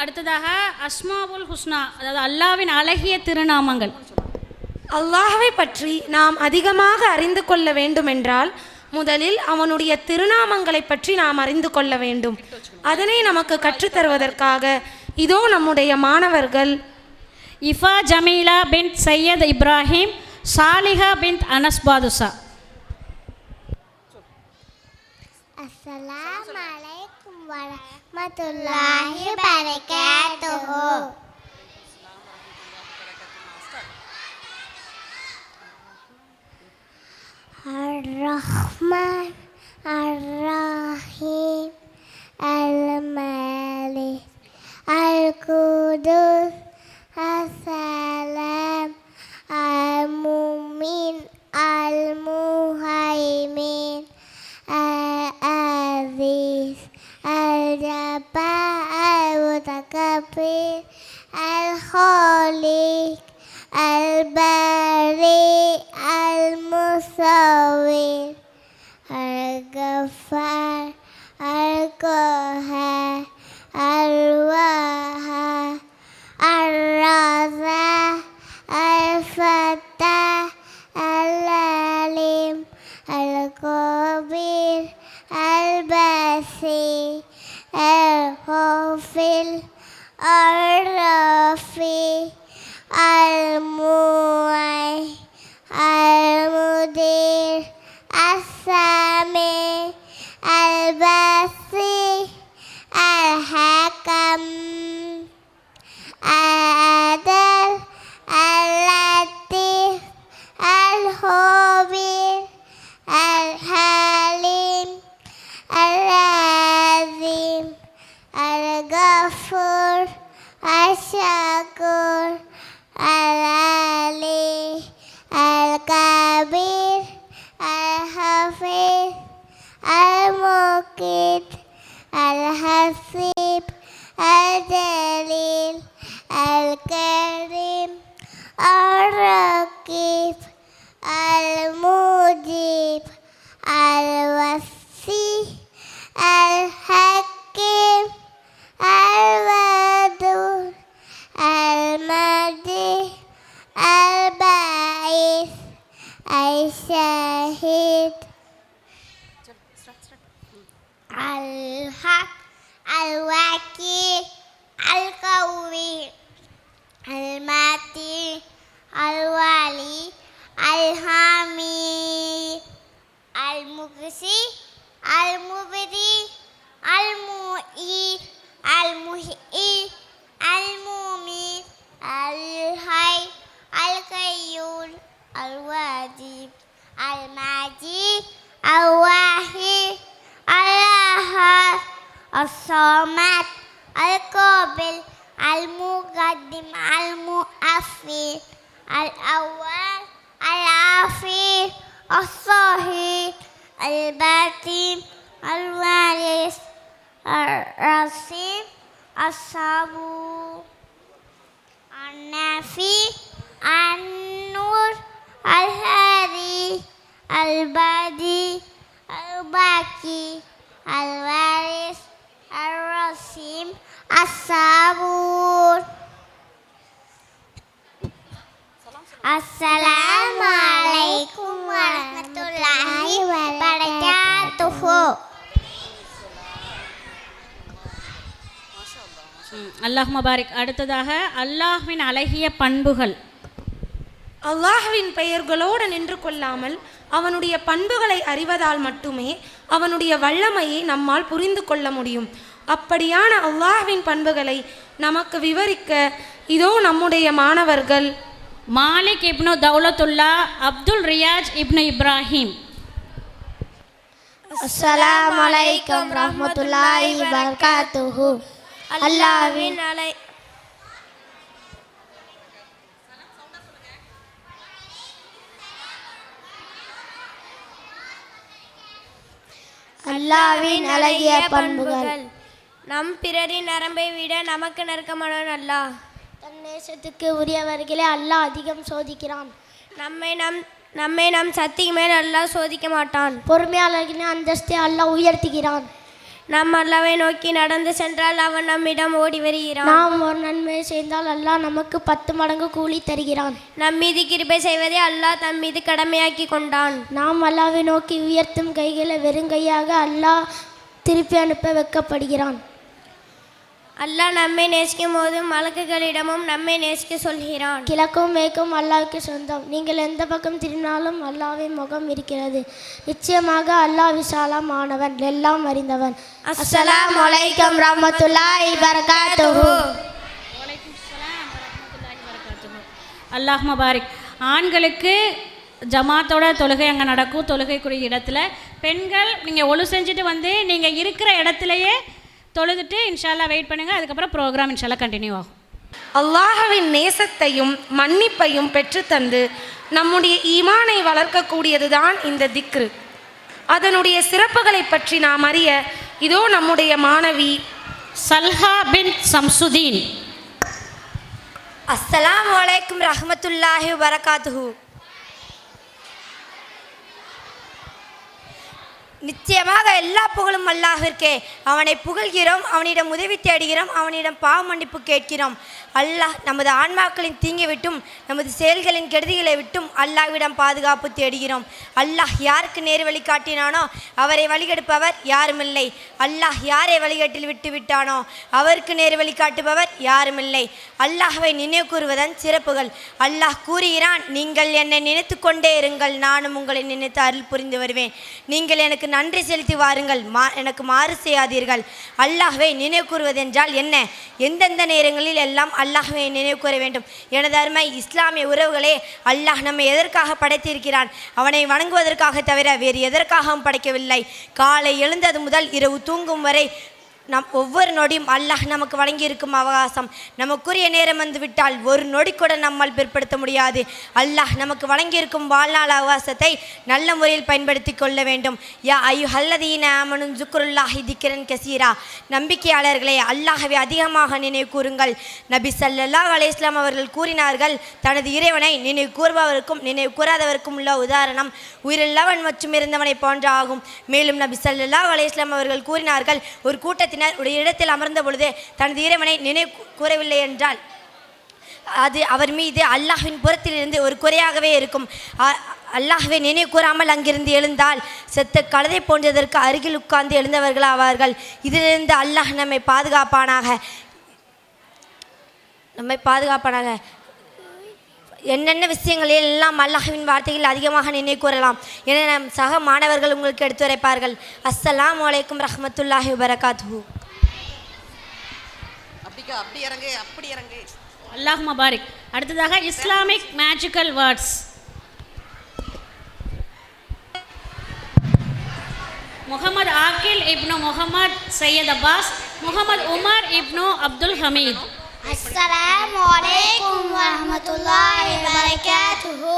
அடுத்ததாக அஸ்மாவுல் ஹுஸ்னா, அதாவது அல்லாஹ்வின் அழகிய திருநாமங்கள். அல்லாஹ்வை பற்றி நாம் அதிகமாக அறிந்து கொள்ள வேண்டுமென்றால் முதலில் அவனுடைய திருநாமங்களை பற்றி நாம் அறிந்து கொள்ள வேண்டும். அதனை நமக்கு கற்றுத்தருவதற்காக இதோ நம்முடைய மாணவர்கள் இஃபா ஜமீலா பின் சையத் இப்ராஹிம், சாலிஹா பின் அனஸ் பாதுஷா. அஸ்ஸலாமு அலைக்கும் வரஹ்மத்துல்லாஹி வபரகாத்துஹு. الرحمن الرحيم الملك القدوس السلام المؤمن المهيمن العزيز الجبار المتكبر الخالق البارئ المصور الغفار القهار الوهاب الرزاق الفتاح العليم الخبير البصير الغفور الرفيع المعين المدير السميع البصير الحكم العدل اللطيف الخبير الحليم العظيم الغفور الشكور العلي الكبير الحفيظ المقيت الحسيب الجليل الكريم الرقيب المجيب الوصي الحكيم الودود المجيد البعيد الشهيد الحق الوكيل القوي المتين الولي الحميد المقسي المبدي المعيد المحيي المميت الحي القيوم الواجب المجيد الواحد الأحد الصمد القابل المقدم المؤخر الأول الأخير الصحيح الباطن الوارث الرصيد الصبور النافي النور الهادي البادي الباقي الوارث الرحيم الصبور. السلام عليكم ورحمة الله وبركاته. அல்லாஹ் மபாரிக். அடுத்ததாக அல்லாஹ்வின் அழகிய பண்புகள். அல்லாஹ்வின் பெயர்களோடு நின்று கொள்ளாமல் அவனுடைய பண்புகளை அறிவதால் மட்டுமே அவனுடைய வல்லமையை நம்மால் புரிந்து கொள்ள முடியும். அப்படியான அல்லாஹ்வின் பண்புகளை நமக்கு விவரிக்க இதோ நம்முடைய மாணவர்கள் மாலிக் இப்னு தௌலத்துல்லா, அப்துல் ரியாஜ் இப்னு இப்ராஹிம். அஸ்ஸலாமு அலைக்கும் வரஹ்மத்துல்லாஹி வபரகாத்துஹு. அல்லாஹ்வின் அல்லாஹ்வின் அழகிய பண்புகள். நம் பிறரின் நரம்பை விட நமக்கு நெருக்கமானவன் அல்லாஹ். தன் நேசத்துக்கு உரியவர்களே அல்லாஹ் அதிகம் சோதிக்கிறான். நம்மை நம் சக்திக்கு மேல் அல்லாஹ் சோதிக்க மாட்டான். பொறுமையாளர்களின் அந்தஸ்தை அல்லாஹ் உயர்த்துகிறான். நாம் அல்லாவை நோக்கி நடந்து சென்றால் அவன் நம்மிடம் ஓடி வருகிறான். நாம் ஒரு நன்மை செய்தால் அல்லாஹ் நமக்கு 10 மடங்கு கூலி தருகிறான். நம் மீது கிருபை செய்வதை அல்லாஹ் தம் மீது கடமையாக்கி கொண்டான். நாம் அல்லாஹ்வை நோக்கி உயர்த்தும் கைகளை வெறுங்கையாக அல்லாஹ் திருப்பி அனுப்ப வைக்கப்படுகிறான். அல்லாஹ் நம்மை நேசிக்கும் போது மலக்குகளிடமும் நம்மை நேசிக்க சொல்கிறான். கிழக்கும் மேற்கும் அல்லாஹ்வுக்கு சொந்தம். நீங்கள் எந்த பக்கம் திரும்பினாலும் அல்லாஹ்வின் முகம் இருக்கிறது. நிச்சயமாக அல்லாஹ் விசாலமானவன், எல்லாம் அறிந்தவன். அஸ்ஸலாமு அலைக்கும் ரஹ்மத்துல்லாஹி பரகாத்துஹு. அல்லாஹ் மபாரிக். ஆண்களுக்கு ஜமாத்தோட தொழுகை அங்கே நடக்கும், தொழுகைக்குரிய இடத்துல. பெண்கள் நீங்கள் ஒழு செஞ்சுட்டு வந்து நீங்கள் இருக்கிற இடத்துலையே தொழுதுட்டு இன்ஷால்லா வெயிட் பண்ணுங்கள். அதுக்கப்புறம் ப்ரோக்ராம் இன்ஷால்லா கண்டினியூ ஆகும். அல்லாஹ்வின் நேசத்தையும் மன்னிப்பையும் பெற்றுத்தந்து நம்முடைய ஈமானை வளர்க்கக்கூடியதுதான் இந்த திக்ரு. அதனுடைய சிறப்புகளை பற்றி நாம் அறிய இதோ நம்முடைய மாணவி சல்ஹா பின் சம்சுதீன். அஸ்ஸலாமு அலைக்கும் ரஹ்மத்துல்லாஹி வபரகாத்துஹு. நிச்சயமாக எல்லா புகழும் அல்லாஹ்விற்கே. அவனை புகழ்கிறோம், அவனிடம் உதவி தேடுகிறோம், அவனிடம் பாவ மன்னிப்பு கேட்கிறோம். அல்லாஹ் நமது ஆன்மாக்களின் தீங்கை விட்டும் நமது செயல்களின் கெடுதிகளை விட்டும் அல்லாஹ்விடம் பாதுகாப்பு தேடுகிறோம். அல்லாஹ் யாருக்கு நேர் வழி காட்டினானோ அவரை வழிகெடுப்பவர் யாருமில்லை. அல்லாஹ் யாரை வழிகட்டில் விட்டு விட்டானோ அவருக்கு நேர் வழி காட்டுபவர் யாருமில்லை. அல்லாஹ்வை நினைவு கூறுவதன் சிறப்புகள். அல்லாஹ் கூறுகிறான், நீங்கள் என்னை நினைத்து கொண்டே இருங்கள், நானும் உங்களை நினைத்து அருள் புரிந்து வருவேன். நீங்கள் எனக்கு நன்றி செலுத்தி வாருங்கள், எனக்கு மாறு செய்யாதீர்கள். அல்லாஹ்வை நினைவு கூறுவதென்றால் என்ன? எந்தெந்த நேரங்களில் எல்லாம் அல்லாஹ்வை நினைவு கூற வேண்டும். எனது அருமை இஸ்லாமிய உறவுகளே, அல்லாஹ் நம்மை எதற்காக படைத்திருக்கிறான்? அவனை வணங்குவதற்காக தவிர வேறு எதற்காகவும் படைக்கவில்லை. காலை எழுந்தது முதல் இரவு தூங்கும் வரை நம் ஒவ்வொரு நொடியும் அல்லாஹ் நமக்கு வழங்கியிருக்கும் அவகாசம். நமக்குரிய நேரம் வந்து விட்டால் ஒரு நொடி கூட நம்மால் பிற்படுத்த முடியாது. அல்லாஹ் நமக்கு வழங்கியிருக்கும் வாழ்நாள் அவகாசத்தை நல்ல முறையில் பயன்படுத்தி கொள்ள வேண்டும். யா அய்யுஹல்லதீன ஆமனு ஸுக்ருல்லாஹி திக்ரன் கஸீரா. நம்பிக்கையாளர்களே, அல்லாஹ்வை அதிகமாக நினைவு கூறுங்கள். நபி ஸல்லல்லாஹு அலைஹி வஸல்லம் அவர்கள் கூறினார்கள், தனது இறைவனை நினைவு கூறுபவருக்கும் நினைவு கூறாதவருக்கும் உள்ள உதாரணம் உயிரில்லவன் மற்றும் இருந்தவனை போன்ற ஆகும். மேலும் நபி ஸல்லல்லாஹு அலைஹி வஸல்லம் அவர்கள் கூறினார்கள், ஒரு கூட்டத்தினர் உடைய இடத்தில் அமர்ந்த பொழுது தனது இறைவனை நினைவு கூறவில்லை என்றால் அது அவர் மீது அல்லாஹ்வின் புறத்திலிருந்து ஒரு குறையாகவே இருக்கும். அல்லாஹ்வை நினைவு கூறாமல் அங்கிருந்து எழுந்தால் செத்த கழுதை போன்றதற்கு அருகில் உட்கார்ந்து எழுந்தவர்கள் ஆவார்கள். இதிலிருந்து அல்லாஹ் நம்மை பாதுகாப்பானாக. என்னென்ன விஷயங்களில் எல்லாம் அல்லாஹ்வின் வார்த்தைகள் அதிகமாக நினைவு கூறலாம் என நம் சக மாணவர்கள் உங்களுக்கு எடுத்துரைப்பார்கள். அஸ்ஸலாமு அலைக்கும் ரஹ்மத்துல்லாஹி வபரகாத்துஹு. அல்லாஹ் மபாரிக். அடுத்ததாக இஸ்லாமிக் மேஜிக்கல் வேர்ட்ஸ். முகமது ஆக்கில் இப்னு Mohammed Syed Abbas, Mohammed Umar ibn Abdul Hamid. அஸ்ஸலாமு அலைக்கும் வரஹ்மத்துல்லாஹி வபரகாத்துஹு.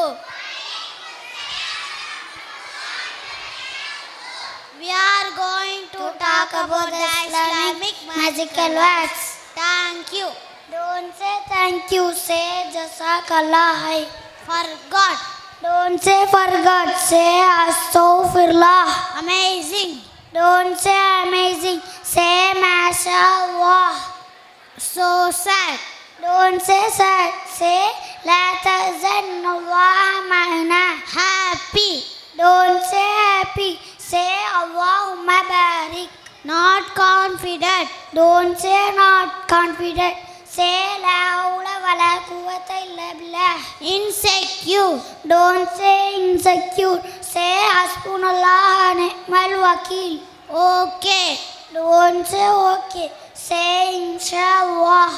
We are going to talk about the Islamic magical words. Thank you. Don't say thank you, say Jazakallah. I forgot. Don't say forgot, say Astaghfirullah. Amazing. Don't say amazing, say MashaAllah. So sad. Don't say sad, say La tahzanullah ma'ana. Happy. Don't say happy, say Allahumma barik. Not confident. Don't say not confident, say La hawla wala quwwata illa billah. Insecure. Don't say insecure, say Hasbunallah wa ni'mal wakeel. Okay. Don't say okay, say Inshallah.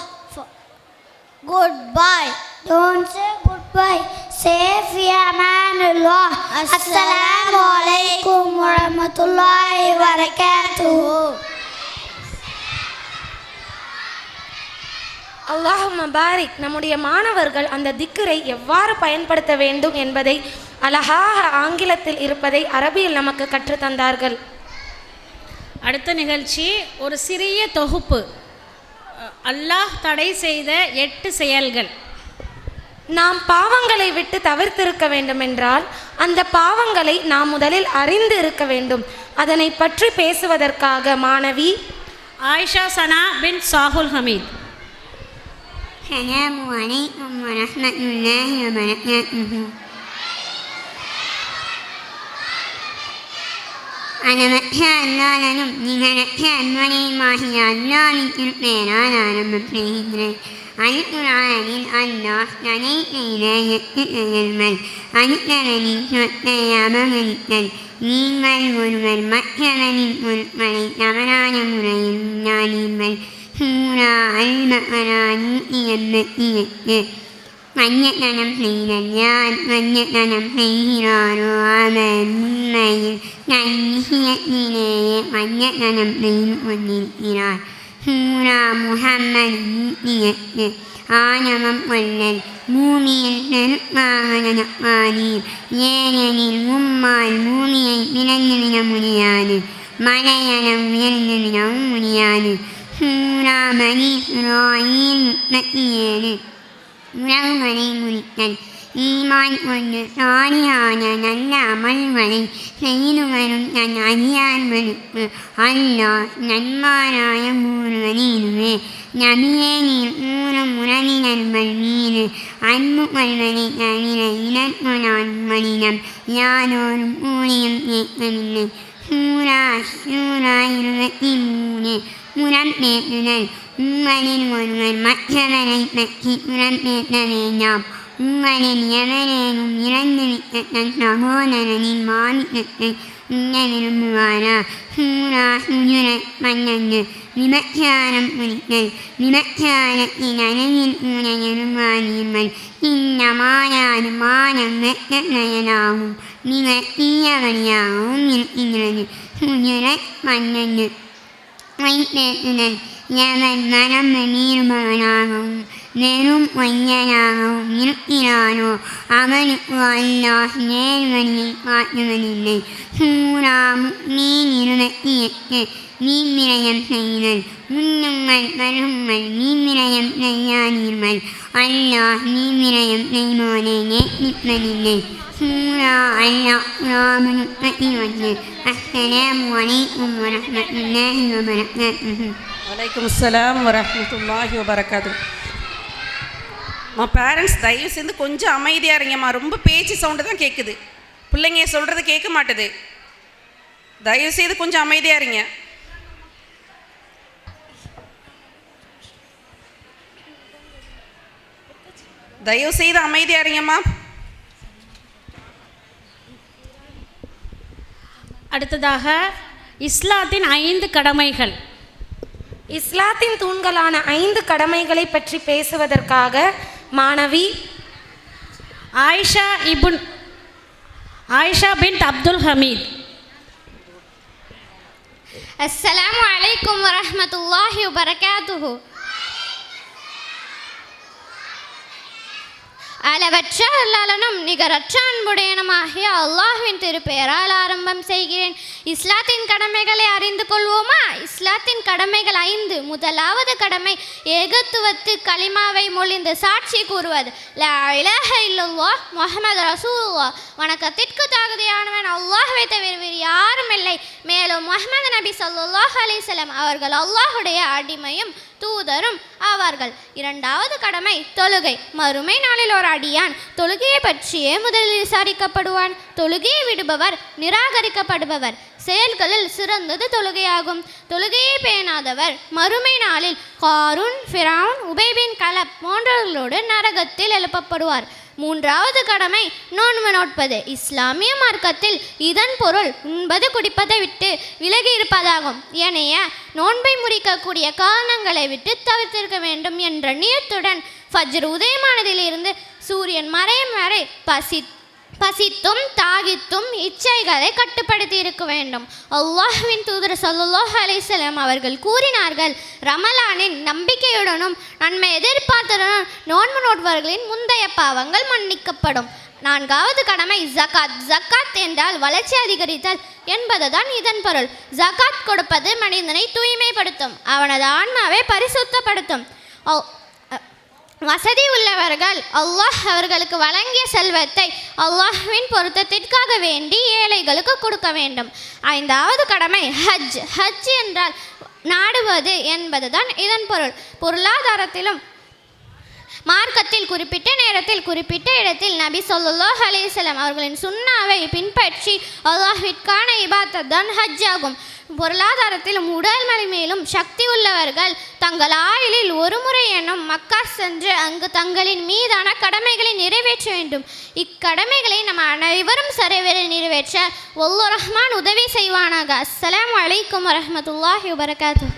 Goodbye. Don't say goodbye, say fi amanillah. Assalamu alaikum warahmatullahi wabarakatuh. அல்லாஹும்ம பாரிக். நம்முடைய மாணவர்கள் அந்த திக்ரை எவ்வாறு பயன்படுத்த வேண்டும் என்பதை அழகாக ஆங்கிலத்தில் இருப்பதை அரபியில் நமக்கு கற்றுத்தந்தார்கள். அடுத்த நிகழ்ச்சி ஒரு சிறிய தொகுப்பு. அல்லாஹ் தடை செய்த 8 செயல்கள். நாம் பாவங்களை விட்டு தவிர்த்திருக்க வேண்டுமென்றால் அந்த பாவங்களை நாம் முதலில் அறிந்து இருக்க வேண்டும். அதனை பற்றி பேசுவதற்காக மாணவி ஆயிஷா சனா பின் சாகுல் ஹமீத். السلام عليكم ورحمة الله وبركاته. أنا مكان لا لنم لمكان ولله الله بالقرآن على مبرهن عن القرآن الله عليك إليه المن عن الثمن والتيام ملكا نيم الململ مكمن الململ نمران مرين نالمل هورا المأراني يمتي മഞ്ഞക്കണം ഞാൻ മഞ്ഞക്കണം ഹീറാറോ അവന്മയിൽ നന്ഹിയത്തിലേയെ മഞ്ഞക്കണം ഒന്നിരാൻ ഹൂറ മുഹമ്മദ് ആനമം കൊല്ലൽ ഭൂമിയിൽ നെരുവാഹനീർ ഏനനിൽ മുമ്മാൽ ഭൂമിയെ വിളഞ്ഞു വിന മുനിയാണ് മലയണം ഉയർന്നു വിനവും മുനിയാണ് ഹൂറ മനീസ്രായിൽ മത്തിയേന് உறவுகளை முடித்தல் ஈமான் கொண்டு சாலியான நல்ல அமல்களை செய்து வரும் தன் அடியார்களுக்கு அல்லாஹ் நன்மாராய கூறுவதே. நபியே நீர் கூறும் உறவினர்கள் மீது அன்பு கொள்வதை தவிர இதற்குதான் மனிதம் யாதோரும் கூறியும் கேட்கவில்லை. சூரா 23 முரண்பேசுதல். உங்களில் ஒருவர் மற்றவரை பற்றி புறம்பேச வேண்டாம். உங்களில் எவரேனும் இறந்துவிட்ட தன் சகோதரனின் மாமிசத்தை உண்ண விரும்புவாரா? சூரா ஹுஜுரத் 12. விபச்சாரம் குறித்தல். விபச்சாரத்தின் அழகில் கூட விரும்பாதீர்கள். இந்த மாறாது மானம் வெட்டப்படையதாகவும் மிக தீயவழியாகவும் இருக்கின்றது. ஹுஜுரத் 12. வைப்பேசுதல். எவன் மனம் நீர்பவனாகவும் வெறும் பொய்யனாகவும் இருக்கிறானோ அவனுக்கு அல்லாஹ் நேர்வழியை காட்டுவதில்லை. சூரா 28. மீன்விரயம் செய்தல். உண்ணுங்கள் பருகுங்கள் மீன்விரயம் செய்யாதீர்கள். அல்லாஹ் மீன்விரயம் செய்வோரை நேசிப்பதில்லை. சூரா அல்-அஹ்ஸாப் 31. அஸ்ஸலாமு அலைக்கும் வரஹ்மத்துல்லாஹி வபரகாத்துஹு. வலைக்கம் அஸ்ஸலாம் வரஹ்மத்துல்லாஹி வபரகாத்து. பேரண்ட்ஸ் தயவு செய்து கொஞ்சம் அமைதியாக இருங்கம்மா. ரொம்ப பேச்சு சவுண்டு தான் கேட்குது, பிள்ளைங்க சொல்கிறது கேட்க மாட்டுது. தயவு செய்து கொஞ்சம் அமைதியாக இருங்க. தயவு செய்து அமைதியாக இருங்கம்மா. அடுத்ததாக இஸ்லாத்தின் 5 கடமைகள். இஸ்லாத்தின் தூண்களான 5 கடமைகளை பற்றி பேசுவதற்காக மாணவி ஆயிஷா பின் அப்துல் ஹமீத். அஸ்ஸலாமு அலைக்கும் வரஹ்மத்துல்லாஹி வபரகாத்துஹு. அளவற்ற அல்லாளனும் நிகரற்ற அன்புடையனுமாகிய அல்லாஹ்வின் திருப்பெயரால் ஆரம்பம் செய்கிறேன். இஸ்லாத்தின் கடமைகளை அறிந்து கொள்வோமா? இஸ்லாத்தின் கடமைகள் 5. முதலாவது கடமை ஏகத்துவத்து கலிமாவை மொழிந்து சாட்சி கூறுவது. லா இலாஹ இல்லல்லாஹ் முஹம்மது ரசூலுல்லாஹ். வணக்கத்திற்கு தகுதியானவன் அல்லாஹ்வை தவிர வேறு யாரும் இல்லை. மேலும் முஹம்மது நபி ஸல்லல்லாஹு அலைஹி வஸல்லம் அவர்கள் அல்லாஹ்வுடைய அடிமையும் தூதரும் ஆவார்கள். இரண்டாவது கடமை தொழுகை. மறுமை நாளில் ஒரு அடியான் தொழுகையை பற்றியே முதலில் விசாரிக்கப்படுவான். தொழுகையை விடுபவர் நிராகரிக்கப்படுபவர். செயல்களில் சிறந்தது தொழுகையாகும். தொழுகையை பேணாதவர் மறுமை நாளில் காரூன், ஃபிரௌன், உபை பின் கலப் போன்றவர்களோடு நரகத்தில் எழுப்பப்படுவார். மூன்றாவது கடமை நோன்பு நோட்பது. இஸ்லாமிய மார்க்கத்தில் இதன் பொருள் உண்பது குடிப்பதை விட்டு விலகி இருப்பதாகும். ஏனைய நோன்பை முறிக்கக்கூடிய காரணங்களை விட்டு தவிர்த்திருக்க வேண்டும் என்ற நியத்துடன் ஃபஜ்ர் உதயமானதிலிருந்து சூரியன் மறையும் வரை பசித்தும் தாகித்தும் இச்சைகளை கட்டுப்படுத்தி இருக்க வேண்டும். அல்லாஹ்வின் தூதர் ஸல்லல்லாஹு அலைஹி வஸல்லம் அவர்கள் கூறினார்கள், ரமலானின் நம்பிக்கையுடனும் நன்மை எதிர்பார்த்துடனும் நோன்பு நோட்பவர்களின் முந்தைய பாவங்கள் மன்னிக்கப்படும். நான்காவது கடமை ஜகாத். ஜகாத் என்றால் வளர்ச்சி அதிகரித்தல் என்பதுதான் இதன் பொருள். ஜகாத் கொடுப்பது மனிதனை தூய்மைப்படுத்தும், அவனது ஆன்மாவை பரிசுத்தப்படுத்தும். வசதி உள்ளவர்கள் அல்லாஹ் அவர்களுக்கு வழங்கிய செல்வத்தை அல்லாஹ்வின் பொருத்தத்திற்காக வேண்டி ஏழைகளுக்கு கொடுக்க வேண்டும். 5வது கடமை ஹஜ். ஹஜ் என்றால் நாடுவது என்பதுதான் இதன் பொருள். பொருளாதாரத்திலும் மார்க்கத்தில் குறிப்பிட்ட நேரத்தில் குறிப்பிட்ட இடத்தில் நபி ஸல்லல்லாஹு அலைஹி வஸல்லம் அவர்களின் சுன்னாவை பின்பற்றி அல்லாஹ்விற்கான இபாதத் தான் ஹஜ் ஆகும். பொருளாதாரத்திலும் உடல் வலிமையிலும் சக்தி உள்ளவர்கள் தங்கள் ஆயுளில் ஒரு முறை எனும் மக்கா சென்று அங்கு தங்களின் மீதான கடமைகளை நிறைவேற்ற வேண்டும். இக்கடமைகளை நம்ம அனைவரும் சரிவர நிறைவேற்ற வல்லோர் ரஹ்மான் உதவி செய்வானாக. அஸ்ஸலாமு அலைக்கும் வரஹ்மத்துல்லாஹி வபரகாத்துஹு.